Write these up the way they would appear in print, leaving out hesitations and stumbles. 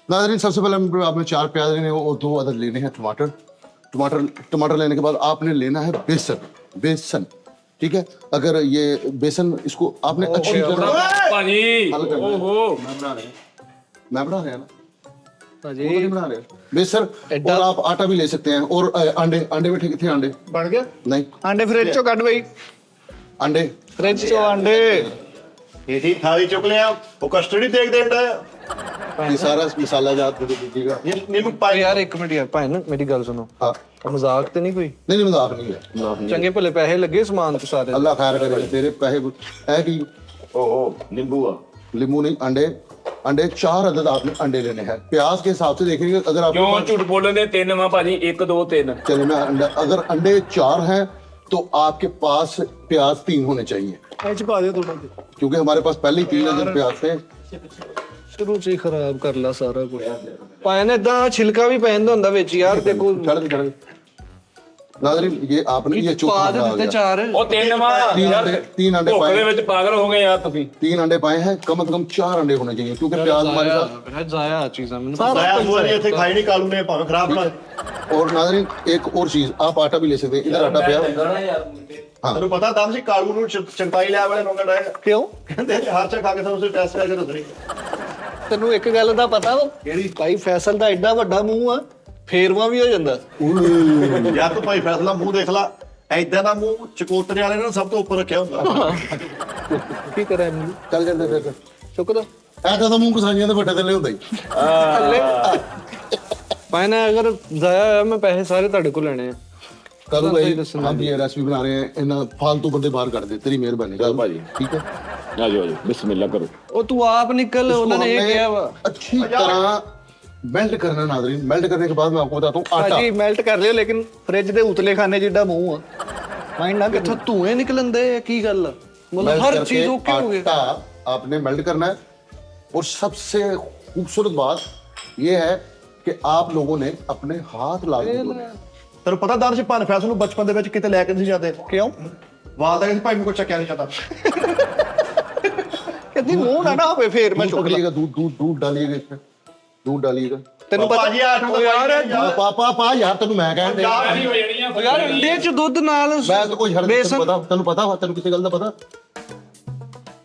नाज़रीन सबसे पहले आपने 4 प्याज लेने और 2 अदद लेने हैं टमाटर। टमाटर लेने के बाद आपने लेना है बेसन, ठीक है। अगर ये बेसन इसको आपने अच्छी तरह ਭਾਜੀ ਓਹੋ मैं बना रहा ना नहीं बना रहे बेसन। और आप आटा भी ले सकते हैं और अंडे भी ठीक थे। अंडे बन गया नहीं, आंडे फ्रिज चो कट भाई, अंडे फ्रिज चो आंडे ये ठीक थाली चुक ले आप वो कस्टर्ड ही देख देता है ये सारा मसाला जात दे दीजिएगा। ये नींबू पाई यार एक मिनट यार भाई ना मेरी गल सुनो, हाँ मजाक ते नहीं कोई, नहीं मजाक नहीं है, मजाक नहीं है। चंगे भले पैसे लगे समान तो सारे। अल्लाह खैर करे तेरे पैसे है कि ओहो नींबू लींबू नहीं, अंडे 4 अदद आपने अंडे लेने हैं। प्याज के हिसाब से देखेंगे अगर आप ਕਿਉਂ ਝੂਠ ਬੋਲਣ ਦੇ 3 ਵਾ ਭਾਜੀ 1 2 3 चले मैं अगर अंडे 4 हैं तो आपके पास प्याज 3 होने चाहिए, एच पा दे थोड़ा, क्योंकि हमारे पास पहले ही 3 अदद प्याज थे। शुरू से ही खराब कर ला सारा कुछ। पाए ने इदा छिलका भी पहन ਹੁੰਦਾ ਵਿੱਚ यार देखो। चढ़ नाज़रीन ये आपने ये चोखा पा दे डाल दिया। 4 ਉਹ 3 ਵਾ ਯਾਰ 3 अंडे ਭੁੱਖ ਦੇ पाए, ਵਿੱਚ ਪਾਗਲ ਹੋ ਗਏ ਯਾਰ ਤੁਸੀਂ। 3 अंडे पाए हैं, कम से कम 4 अंडे होने चाहिए क्योंकि प्याज हमारे पास। है जाया चीज़ां मैंने सारा हुआ नहीं थे खाई नहीं कालू ने भाव खराब बना और नाज़रीन एक और चीज, आप आटा भी ले सकते हैं, इधर आटा पिया। ਤੈਨੂੰ ਪਤਾ ਤਾਂ ਸੀ ਕਾਲੂ ਨੂੰ ਚੰਪਾਈ ਲਿਆ ਵਾਲੇ ਮੰਗਣ ਆਏ क्यों ਕਹਿੰਦੇ ਹਰ ਚਾ ਖਾ ਕੇ ਸਾਨੂੰ ਟੈਸਟ ਕਰਕੇ ਦੱਸਣੀ ਤੈਨੂੰ ਇੱਕ ਗੱਲ ਦਾ ਪਤਾ ਵਾ ਕਿਹੜੀ? ਭਾਈ ਫੈਸਲ ਦਾ ਐਡਾ ਵੱਡਾ ਮੂੰਹ ਆ, ਫੇਰਵਾ ਵੀ ਹੋ ਜਾਂਦਾ। ਯਾਰ ਤੂੰ ਭਾਈ ਫੈਸਲਾ ਮੂੰਹ ਦੇਖ ਲਾ, ਐਦਾਂ ਦਾ ਮੂੰਹ ਚਕੋਤਰੇ ਵਾਲੇ ਨੇ ਸਭ ਤੋਂ ਉੱਪਰ ਰੱਖਿਆ ਹੁੰਦਾ ਕੀ ਕਰਾਂ ਮੈਂ? चल चलते फिर ਚੁੱਕ ਦੋ ऐसा तो मुंह कसाइयां तो बड़े थल्ले होंदा ही। ਭਾਈ ਨਾ ਅਗਰ ਜ਼ਾਇਆ ਹੋਇਆ ਮੈਂ ਪੈਸੇ ਸਾਰੇ ਤੁਹਾਡੇ ਕੋਲ ਲੈਣੇ ਆ। करूँ भाई हम ये रेसिपी बना रहे हैं, इन फालतू बंदे बाहर कर दे, तेरी मेहरबानी चल भाजी, ठीक है। ਆ ਜਾਓ ਬਿਸਮਿਲ੍ਲਾ ਕਰੋ। ਉਹ ਤੂੰ ਆਪ ਨਿਕਲ, ਉਹਨਾਂ ਨੇ ਇਹ ਕਿਹਾ ਵਾ अच्छी तरह मेल्ट करना नाज़रीन। मेल्ट करने के बाद मैं आपको बताता हूँ आटा। ਭਾਜੀ ਮੈਲਟ ਕਰ ਲਿਓ, ਲੇਕਿਨ ਫ੍ਰਿਜ ਦੇ ਉਤਲੇ ਖਾਨੇ ਜਿੱਡਾ ਮੂੰਹ ਆ। ਮਾਈਂਡ ਨਾ ਕਿੱਥੋਂ ਧੂਏ ਨਿਕਲਣ ਦੇ, ਕੀ ਗੱਲ ਆ? मतलब मेल्ट हर करके चीज ओके हो गया। आटा आपने मेल्ट करना है। और सबसे खूबसूरत बात ये है कि आप लोगों ने अपने हाथ लागू करने हैं। ਤੈਨੂੰ ਪਤਾ ਦਾਨਿਸ਼ ਭਾਨ ਫੈਸਲ ਨੂੰ ਬਚਪਨ ਦੇ ਵਿੱਚ ਕਿਤੇ ਲੈ ਕੇ ਨਹੀਂ ਜਾਂਦੇ ਕਿਉਂ? ਵਾਲ ਦਾ ਭਾਈ ਮੈਨੂੰ ਕੋਈ ਚੱਕਿਆ ਨਹੀਂ ਜਾਂਦਾ ਕਹਿੰਦੀ ਮੂੰਹ ਨਾ ਨਾ ਹੋਵੇ ਫੇਰ ਮੈਂ दूध ਚੁੱਕ ਲਾਂ। पकड़िएगा, दूध डालिएगा इसमें, दूध डालिएगा। ਤੈਨੂੰ ਪਤਾ ਭਾਜੀ ਆਠ ਨੂੰ ਯਾਰ पापा यार तेन मैं कहन दिया ਹੋ ਜਾਣੀਆਂ ਯਾਰ ਅੰਡੇ ਚ ਦੁੱਧ ਨਾਲ मैं तो कोई हर बेसन तेन पता तेन किसी गल का पता।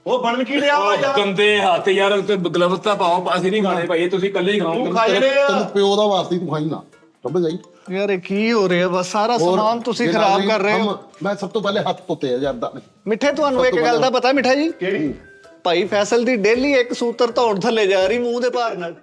ਉਹ ਬਣ ਕੀ ਲਿਆ ਵਾ ਯਾਰ ਗੰਦੇ ਹੱਥ ਯਾਰ ਉੱਤੇ ਗਲਵਸ ਤਾਂ ਪਾਓ, ਅਸੀਂ ਨਹੀਂ ਖਾਣੇ ਭਾਈ, ਤੁਸੀਂ ਇਕੱਲੇ ਹੀ ਖਾਓ। ਤੂੰ ਖਾਈ ਰਹੇ तेन ਆ प्यो का वास्ते तू खाई ना समझ आई। ਯਾਰ ਇਹ ਕੀ ਹੋ ਰਿਹਾ? ਬਸ ਸਾਰਾ ਸਮਾਨ ਤੁਸੀਂ ये ਖਰਾਬ नाज़रीन, ਕਰ ਰਹੇ ਹੋ। मैं सब तो पहले हाथ धोते हैं यार दाने। ਮਿੱਠੇ ਤੁਹਾਨੂੰ ਇੱਕ ਗੱਲ ਦਾ ਪਤਾ ਮਿੱਠਾ ਜੀ? ਕਿਹੜੀ ਭਾਈ ਫੈਸਲ ਦੀ ਡੇਲੀ ਇੱਕ ਸੂਤਰ ਧੌਣ ਥੱਲੇ ਜਾ ਰਹੀ ਮੂੰਹ ਦੇ ਭਾਰ ਨਾਲ।